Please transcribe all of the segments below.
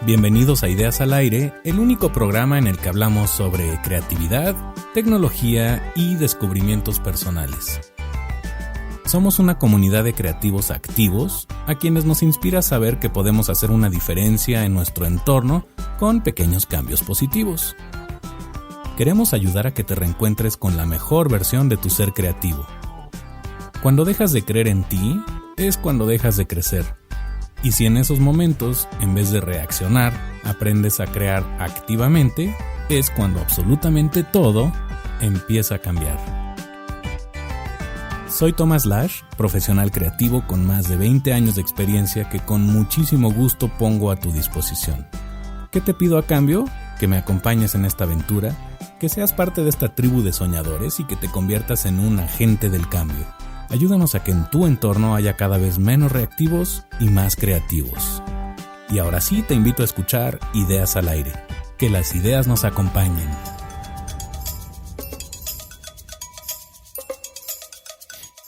Bienvenidos a Ideas al Aire, el único programa en el que hablamos sobre creatividad, tecnología y descubrimientos personales. Somos una comunidad de creativos activos a quienes nos inspira saber que podemos hacer una diferencia en nuestro entorno con pequeños cambios positivos. Queremos ayudar a que te reencuentres con la mejor versión de tu ser creativo. Cuando dejas de creer en ti, es cuando dejas de crecer. Y si en esos momentos, en vez de reaccionar, aprendes a crear activamente, es cuando absolutamente todo empieza a cambiar. Soy Thomas Lash, profesional creativo con más de 20 años de experiencia que con muchísimo gusto pongo a tu disposición. ¿Qué te pido a cambio? Que me acompañes en esta aventura, que seas parte de esta tribu de soñadores y que te conviertas en un agente del cambio. Ayúdanos a que en tu entorno haya cada vez menos reactivos y más creativos. Y ahora sí te invito a escuchar Ideas al Aire. Que las ideas nos acompañen.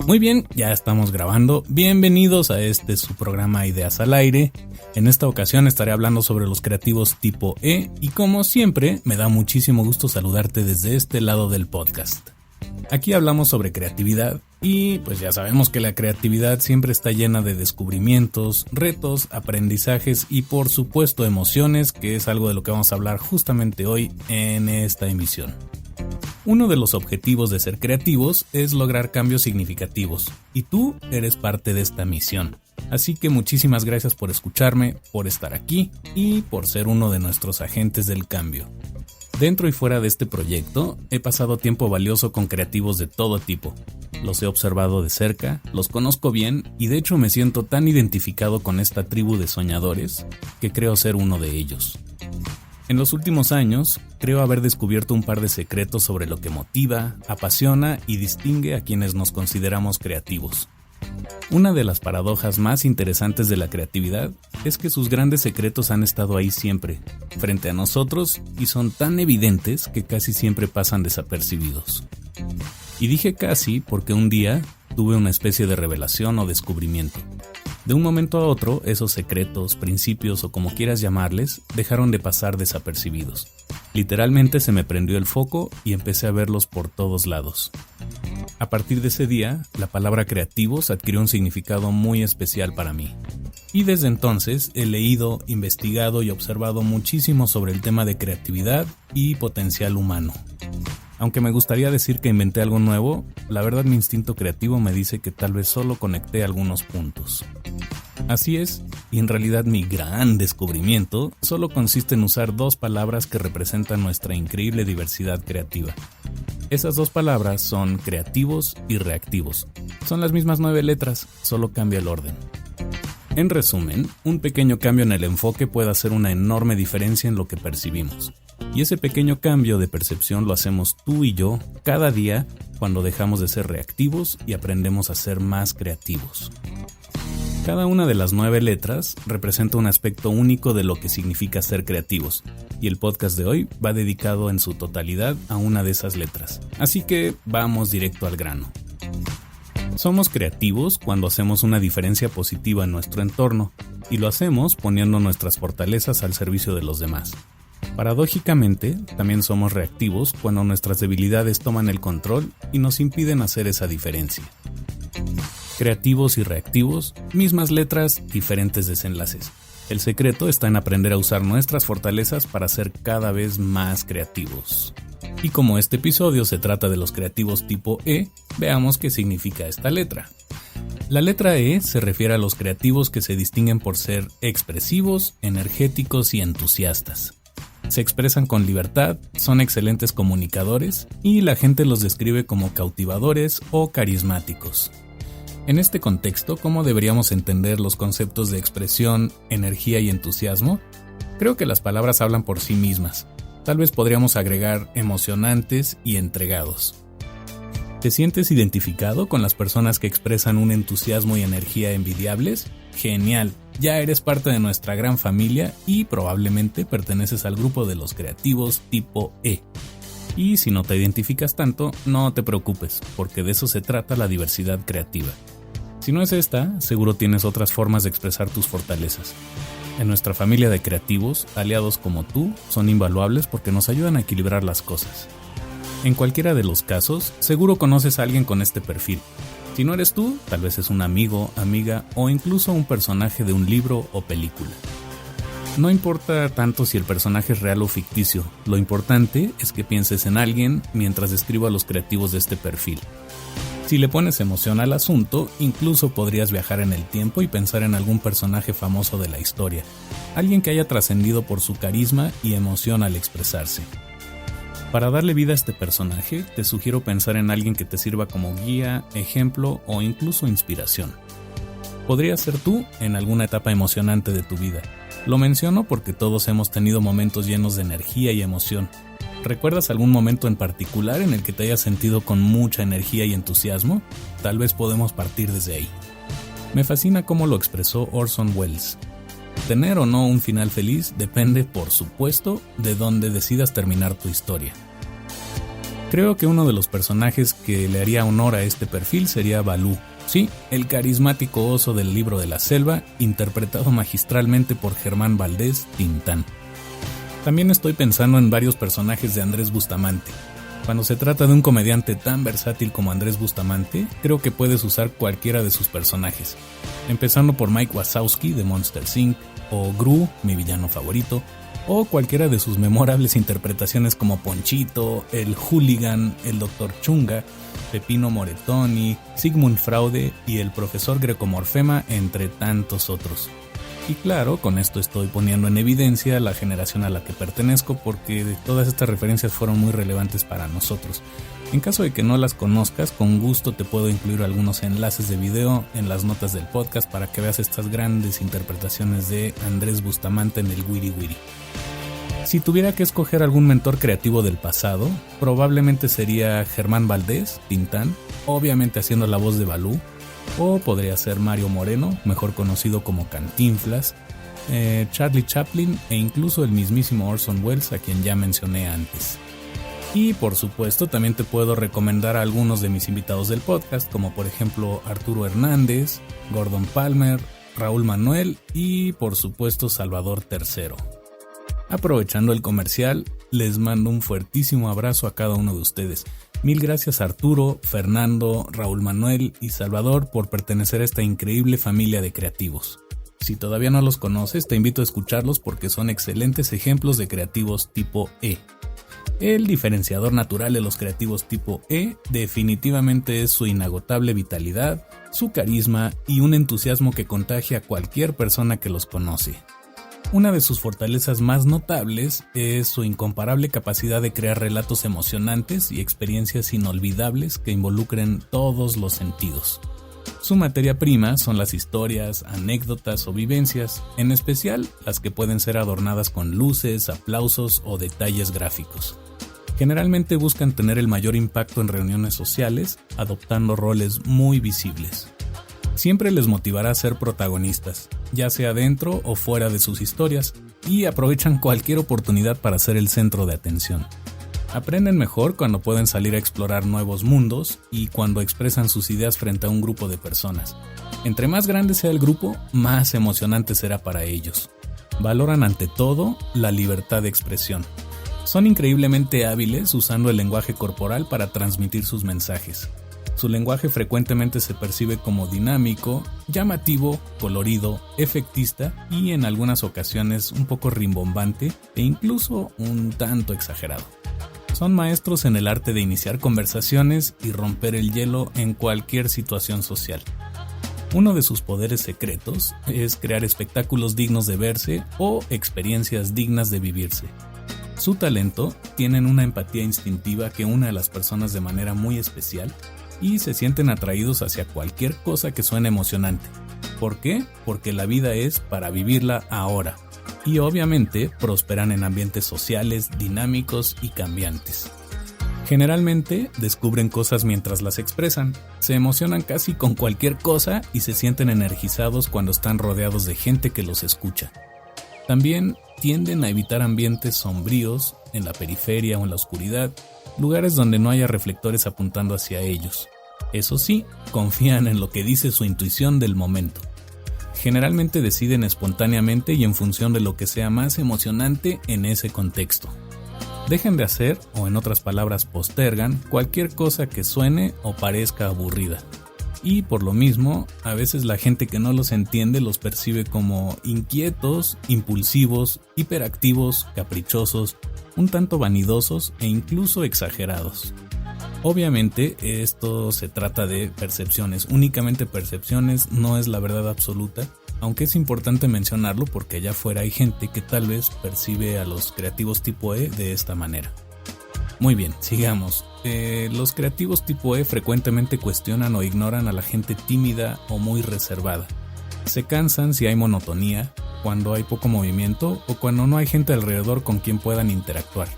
Muy bien, ya estamos grabando. Bienvenidos a su programa Ideas al Aire. En esta ocasión estaré hablando sobre los creativos tipo E y como siempre me da muchísimo gusto saludarte desde este lado del podcast. Aquí hablamos sobre creatividad y pues ya sabemos que la creatividad siempre está llena de descubrimientos, retos, aprendizajes y por supuesto emociones, que es algo de lo que vamos a hablar justamente hoy en esta emisión. Uno de los objetivos de ser creativos es lograr cambios significativos y tú eres parte de esta misión. Así que muchísimas gracias por escucharme, por estar aquí y por ser uno de nuestros agentes del cambio. Dentro y fuera de este proyecto, he pasado tiempo valioso con creativos de todo tipo. Los he observado de cerca, los conozco bien y de hecho me siento tan identificado con esta tribu de soñadores que creo ser uno de ellos. En los últimos años, creo haber descubierto un par de secretos sobre lo que motiva, apasiona y distingue a quienes nos consideramos creativos. Una de las paradojas más interesantes de la creatividad es que sus grandes secretos han estado ahí siempre, frente a nosotros, y son tan evidentes que casi siempre pasan desapercibidos. Y dije casi porque un día tuve una especie de revelación o descubrimiento. De un momento a otro, esos secretos, principios o como quieras llamarles, dejaron de pasar desapercibidos. Literalmente se me prendió el foco y empecé a verlos por todos lados. A partir de ese día, la palabra creativos adquirió un significado muy especial para mí. Y desde entonces he leído, investigado y observado muchísimo sobre el tema de creatividad y potencial humano. Aunque me gustaría decir que inventé algo nuevo, la verdad mi instinto creativo me dice que tal vez solo conecté algunos puntos. Así es, y en realidad mi gran descubrimiento solo consiste en usar dos palabras que representan nuestra increíble diversidad creativa. Esas dos palabras son creativos y reactivos. Son las mismas 9 letras, solo cambia el orden. En resumen, un pequeño cambio en el enfoque puede hacer una enorme diferencia en lo que percibimos. Y ese pequeño cambio de percepción lo hacemos tú y yo cada día cuando dejamos de ser reactivos y aprendemos a ser más creativos. Cada una de las 9 letras representa un aspecto único de lo que significa ser creativos, y el podcast de hoy va dedicado en su totalidad a una de esas letras. Así que vamos directo al grano. Somos creativos cuando hacemos una diferencia positiva en nuestro entorno, y lo hacemos poniendo nuestras fortalezas al servicio de los demás. Paradójicamente, también somos reactivos cuando nuestras debilidades toman el control y nos impiden hacer esa diferencia. Creativos y reactivos, mismas letras, diferentes desenlaces. El secreto está en aprender a usar nuestras fortalezas para ser cada vez más creativos. Y como este episodio se trata de los creativos tipo E, veamos qué significa esta letra. La letra E se refiere a los creativos que se distinguen por ser expresivos, energéticos y entusiastas. Se expresan con libertad, son excelentes comunicadores y la gente los describe como cautivadores o carismáticos. En este contexto, ¿cómo deberíamos entender los conceptos de expresión, energía y entusiasmo? Creo que las palabras hablan por sí mismas. Tal vez podríamos agregar emocionantes y entregados. ¿Te sientes identificado con las personas que expresan un entusiasmo y energía envidiables? Genial, ya eres parte de nuestra gran familia y probablemente perteneces al grupo de los creativos tipo E. Y si no te identificas tanto, no te preocupes, porque de eso se trata la diversidad creativa. Si no es esta, seguro tienes otras formas de expresar tus fortalezas. En nuestra familia de creativos, aliados como tú son invaluables porque nos ayudan a equilibrar las cosas. En cualquiera de los casos, seguro conoces a alguien con este perfil. Si no eres tú, tal vez es un amigo, amiga o incluso un personaje de un libro o película. No importa tanto si el personaje es real o ficticio, lo importante es que pienses en alguien mientras describo a los creativos de este perfil. Si le pones emoción al asunto, incluso podrías viajar en el tiempo y pensar en algún personaje famoso de la historia, alguien que haya trascendido por su carisma y emoción al expresarse. Para darle vida a este personaje, te sugiero pensar en alguien que te sirva como guía, ejemplo o incluso inspiración. Podría ser tú en alguna etapa emocionante de tu vida. Lo menciono porque todos hemos tenido momentos llenos de energía y emoción. ¿Recuerdas algún momento en particular en el que te hayas sentido con mucha energía y entusiasmo? Tal vez podemos partir desde ahí. Me fascina cómo lo expresó Orson Welles. Tener o no un final feliz depende, por supuesto, de dónde decidas terminar tu historia. Creo que uno de los personajes que le haría honor a este perfil sería Balú. Sí, el carismático oso del libro de la selva, interpretado magistralmente por Germán Valdés, Tintán. También estoy pensando en varios personajes de Andrés Bustamante. Cuando se trata de un comediante tan versátil como Andrés Bustamante, creo que puedes usar cualquiera de sus personajes. Empezando por Mike Wazowski de Monsters, Inc., o Gru, mi villano favorito, o cualquiera de sus memorables interpretaciones como Ponchito, el Hooligan, el Dr. Chunga, Pepino Moretoni, Sigmund Fraude y el Profesor Grecomorfema, entre tantos otros. Y claro, con esto estoy poniendo en evidencia la generación a la que pertenezco porque todas estas referencias fueron muy relevantes para nosotros. En caso de que no las conozcas, con gusto te puedo incluir algunos enlaces de video en las notas del podcast para que veas estas grandes interpretaciones de Andrés Bustamante en el Wiri Wiri. Si tuviera que escoger algún mentor creativo del pasado, probablemente sería Germán Valdés, Tintán, obviamente haciendo la voz de Balú, o podría ser Mario Moreno, mejor conocido como Cantinflas, Charlie Chaplin e incluso el mismísimo Orson Welles, a quien ya mencioné antes. Y por supuesto también te puedo recomendar a algunos de mis invitados del podcast, como por ejemplo Arturo Hernández, Gordon Palmer, Raúl Manuel y por supuesto Salvador III. Aprovechando el comercial, les mando un fuertísimo abrazo a cada uno de ustedes. Mil gracias a Arturo, Fernando, Raúl Manuel y Salvador por pertenecer a esta increíble familia de creativos. Si todavía no los conoces, te invito a escucharlos porque son excelentes ejemplos de creativos tipo E. El diferenciador natural de los creativos tipo E definitivamente es su inagotable vitalidad, su carisma y un entusiasmo que contagia a cualquier persona que los conoce. Una de sus fortalezas más notables es su incomparable capacidad de crear relatos emocionantes y experiencias inolvidables que involucren todos los sentidos. Su materia prima son las historias, anécdotas o vivencias, en especial las que pueden ser adornadas con luces, aplausos o detalles gráficos. Generalmente buscan tener el mayor impacto en reuniones sociales, adoptando roles muy visibles. Siempre les motivará a ser protagonistas, ya sea dentro o fuera de sus historias, y aprovechan cualquier oportunidad para ser el centro de atención. Aprenden mejor cuando pueden salir a explorar nuevos mundos y cuando expresan sus ideas frente a un grupo de personas. Entre más grande sea el grupo, más emocionante será para ellos. Valoran ante todo la libertad de expresión. Son increíblemente hábiles usando el lenguaje corporal para transmitir sus mensajes. Su lenguaje frecuentemente se percibe como dinámico, llamativo, colorido, efectista y en algunas ocasiones un poco rimbombante e incluso un tanto exagerado. Son maestros en el arte de iniciar conversaciones y romper el hielo en cualquier situación social. Uno de sus poderes secretos es crear espectáculos dignos de verse o experiencias dignas de vivirse. Su talento tienen una empatía instintiva que une a las personas de manera muy especial y se sienten atraídos hacia cualquier cosa que suene emocionante. ¿Por qué? Porque la vida es para vivirla ahora. Y obviamente prosperan en ambientes sociales, dinámicos y cambiantes. Generalmente descubren cosas mientras las expresan, se emocionan casi con cualquier cosa y se sienten energizados cuando están rodeados de gente que los escucha. También tienden a evitar ambientes sombríos, en la periferia o en la oscuridad, lugares donde no haya reflectores apuntando hacia ellos. Eso sí, confían en lo que dice su intuición del momento. Generalmente deciden espontáneamente y en función de lo que sea más emocionante en ese contexto. Dejen de hacer, o en otras palabras postergan, cualquier cosa que suene o parezca aburrida. Y por lo mismo, a veces la gente que no los entiende los percibe como inquietos, impulsivos, hiperactivos, caprichosos, un tanto vanidosos e incluso exagerados. Obviamente esto se trata de percepciones, únicamente percepciones, no es la verdad absoluta, aunque es importante mencionarlo porque allá afuera hay gente que tal vez percibe a los creativos tipo E de esta manera. Muy bien, sigamos. Los creativos tipo E frecuentemente cuestionan o ignoran a la gente tímida o muy reservada. Se cansan si hay monotonía, cuando hay poco movimiento o cuando no hay gente alrededor con quien puedan interactuar.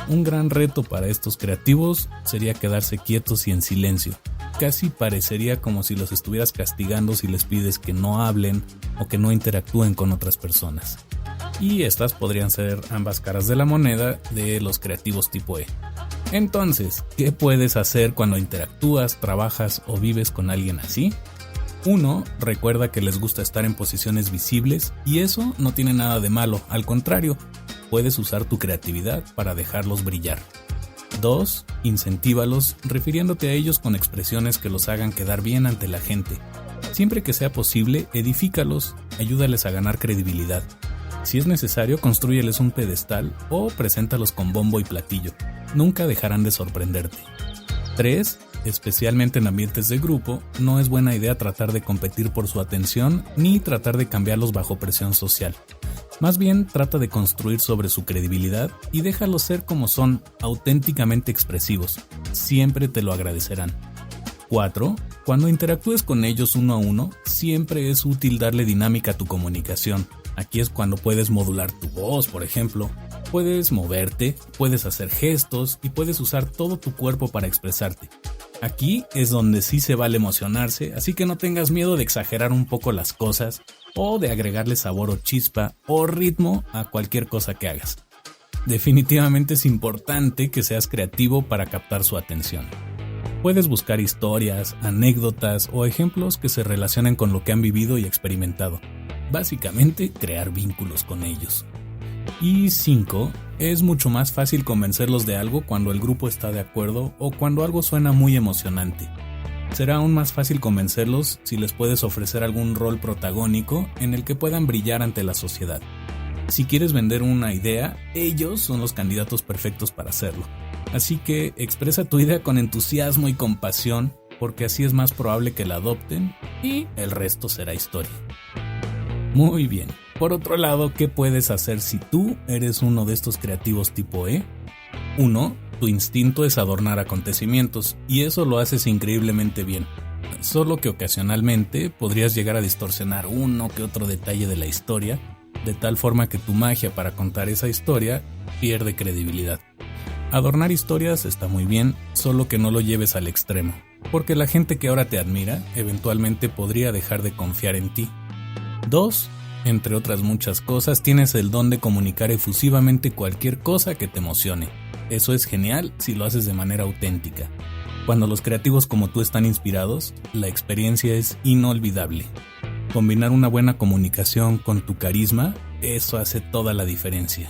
Un gran reto para estos creativos sería quedarse quietos y en silencio. Casi parecería como si los estuvieras castigando si les pides que no hablen o que no interactúen con otras personas. Y estas podrían ser ambas caras de la moneda de los creativos tipo E. Entonces, ¿qué puedes hacer cuando interactúas, trabajas o vives con alguien así? 1. Recuerda que les gusta estar en posiciones visibles y eso no tiene nada de malo, al contrario, puedes usar tu creatividad para dejarlos brillar. 2. Incentívalos refiriéndote a ellos con expresiones que los hagan quedar bien ante la gente. Siempre que sea posible, edifícalos, ayúdales a ganar credibilidad. Si es necesario, constrúyeles un pedestal o preséntalos con bombo y platillo. Nunca dejarán de sorprenderte. 3. Especialmente en ambientes de grupo, no es buena idea tratar de competir por su atención ni tratar de cambiarlos bajo presión social. Más bien, trata de construir sobre su credibilidad y déjalos ser como son, auténticamente expresivos. Siempre te lo agradecerán. 4. Cuando interactúes con ellos uno a uno, siempre es útil darle dinámica a tu comunicación. Aquí es cuando puedes modular tu voz, por ejemplo. Puedes moverte, puedes hacer gestos y puedes usar todo tu cuerpo para expresarte. Aquí es donde sí se vale emocionarse, así que no tengas miedo de exagerar un poco las cosas o de agregarle sabor o chispa o ritmo a cualquier cosa que hagas. Definitivamente es importante que seas creativo para captar su atención. Puedes buscar historias, anécdotas o ejemplos que se relacionen con lo que han vivido y experimentado. Básicamente, crear vínculos con ellos. Y 5. Es mucho más fácil convencerlos de algo cuando el grupo está de acuerdo o cuando algo suena muy emocionante. Será aún más fácil convencerlos si les puedes ofrecer algún rol protagónico en el que puedan brillar ante la sociedad. Si quieres vender una idea, ellos son los candidatos perfectos para hacerlo. Así que expresa tu idea con entusiasmo y con pasión, porque así es más probable que la adopten y el resto será historia. Muy bien. Por otro lado, ¿qué puedes hacer si tú eres uno de estos creativos tipo E? 1. Tu instinto es adornar acontecimientos, y eso lo haces increíblemente bien. Solo que ocasionalmente podrías llegar a distorsionar uno que otro detalle de la historia, de tal forma que tu magia para contar esa historia pierde credibilidad. Adornar historias está muy bien, solo que no lo lleves al extremo, porque la gente que ahora te admira eventualmente podría dejar de confiar en ti. 2. Entre otras muchas cosas, tienes el don de comunicar efusivamente cualquier cosa que te emocione. Eso es genial si lo haces de manera auténtica. Cuando los creativos como tú están inspirados, la experiencia es inolvidable. Combinar una buena comunicación con tu carisma, eso hace toda la diferencia.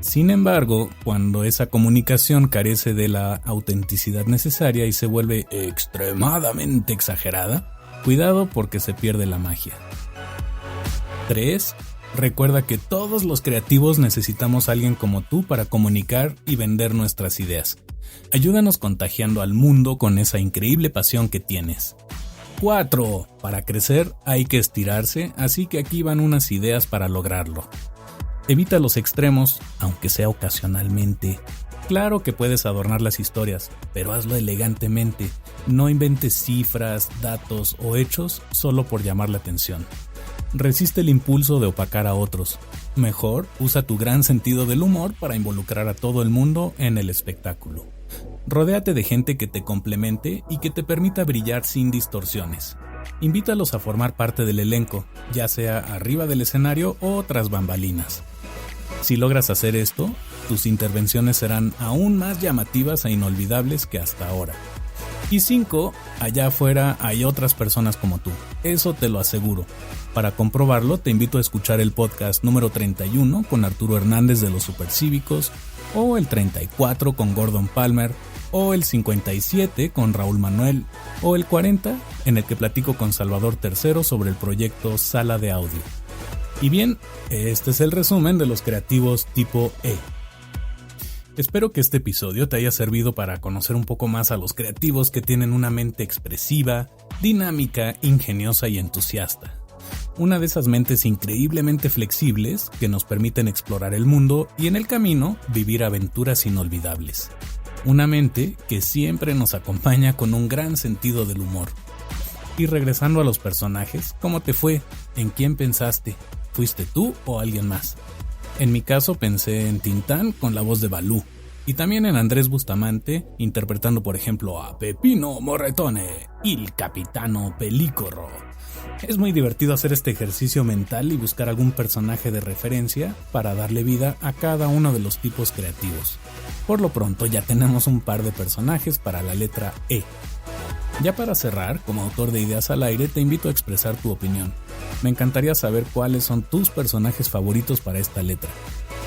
Sin embargo, cuando esa comunicación carece de la autenticidad necesaria y se vuelve extremadamente exagerada, cuidado porque se pierde la magia. 3. Recuerda que todos los creativos necesitamos a alguien como tú para comunicar y vender nuestras ideas. Ayúdanos contagiando al mundo con esa increíble pasión que tienes. 4. Para crecer hay que estirarse, así que aquí van unas ideas para lograrlo. Evita los extremos, aunque sea ocasionalmente. Claro que puedes adornar las historias, pero hazlo elegantemente. No inventes cifras, datos o hechos solo por llamar la atención. Resiste el impulso de opacar a otros. Mejor, usa tu gran sentido del humor para involucrar a todo el mundo en el espectáculo. Rodéate de gente que te complemente y que te permita brillar sin distorsiones. Invítalos a formar parte del elenco, ya sea arriba del escenario o tras bambalinas. Si logras hacer esto, tus intervenciones serán aún más llamativas e inolvidables que hasta ahora. Y 5, allá afuera hay otras personas como tú, eso te lo aseguro. Para comprobarlo, te invito a escuchar el podcast número 31 con Arturo Hernández de los Supercívicos, o el 34 con Gordon Palmer, o el 57 con Raúl Manuel, o el 40 en el que platico con Salvador III sobre el proyecto Sala de Audio. Y bien, este es el resumen de los creativos tipo E. Espero que este episodio te haya servido para conocer un poco más a los creativos que tienen una mente expresiva, dinámica, ingeniosa y entusiasta. Una de esas mentes increíblemente flexibles que nos permiten explorar el mundo y en el camino vivir aventuras inolvidables. Una mente que siempre nos acompaña con un gran sentido del humor. Y regresando a los personajes, ¿cómo te fue? ¿En quién pensaste? ¿Fuiste tú o alguien más? En mi caso pensé en Tintán con la voz de Balú, y también en Andrés Bustamante interpretando por ejemplo a Peppino Morretone, il capitano Pelícorro. Es muy divertido hacer este ejercicio mental y buscar algún personaje de referencia para darle vida a cada uno de los tipos creativos. Por lo pronto ya tenemos un par de personajes para la letra E. Ya para cerrar, como autor de Ideas al Aire, te invito a expresar tu opinión. Me encantaría saber cuáles son tus personajes favoritos para esta letra.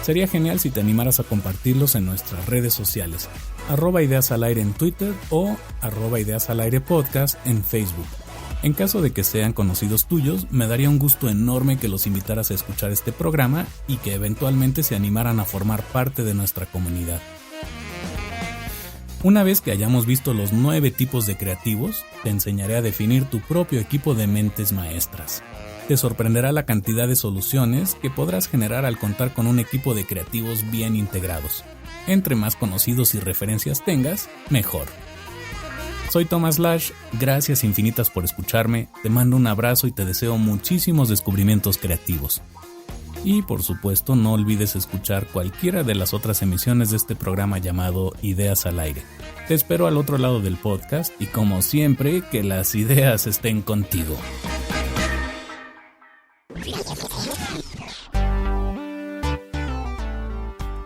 Sería genial si te animaras a compartirlos en nuestras redes sociales, @ideasalaire en Twitter o @ideasalairepodcast en Facebook. En caso de que sean conocidos tuyos, me daría un gusto enorme que los invitaras a escuchar este programa y que eventualmente se animaran a formar parte de nuestra comunidad. Una vez que hayamos visto los 9 tipos de creativos, te enseñaré a definir tu propio equipo de mentes maestras. Te sorprenderá la cantidad de soluciones que podrás generar al contar con un equipo de creativos bien integrados. Entre más conocidos y referencias tengas, mejor. Soy Thomas Lash, gracias infinitas por escucharme, te mando un abrazo y te deseo muchísimos descubrimientos creativos. Y por supuesto no olvides escuchar cualquiera de las otras emisiones de este programa llamado Ideas al Aire. Te espero al otro lado del podcast y como siempre, que las ideas estén contigo.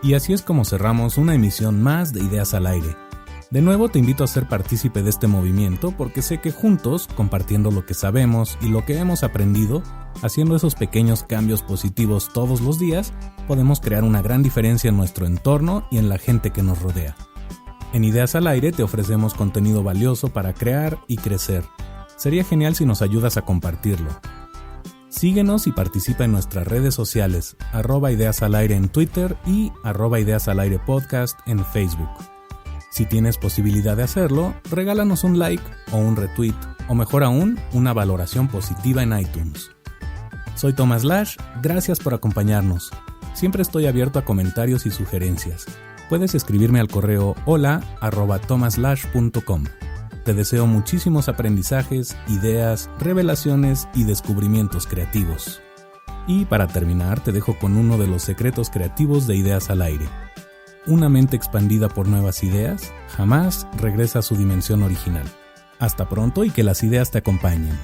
Y así es como cerramos una emisión más de Ideas al Aire. De nuevo te invito a ser partícipe de este movimiento porque sé que juntos, compartiendo lo que sabemos y lo que hemos aprendido, haciendo esos pequeños cambios positivos todos los días, podemos crear una gran diferencia en nuestro entorno y en la gente que nos rodea. En Ideas al Aire te ofrecemos contenido valioso para crear y crecer. Sería genial si nos ayudas a compartirlo. Síguenos y participa en nuestras redes sociales, @ideasalaire en Twitter y @ideasalairepodcast en Facebook. Si tienes posibilidad de hacerlo, regálanos un like o un retweet, o mejor aún, una valoración positiva en iTunes. Soy Thomas Lash, gracias por acompañarnos. Siempre estoy abierto a comentarios y sugerencias. Puedes escribirme al correo hola@thomaslash.com. Te deseo muchísimos aprendizajes, ideas, revelaciones y descubrimientos creativos. Y para terminar, te dejo con uno de los secretos creativos de Ideas al Aire. Una mente expandida por nuevas ideas jamás regresa a su dimensión original. Hasta pronto y que las ideas te acompañen.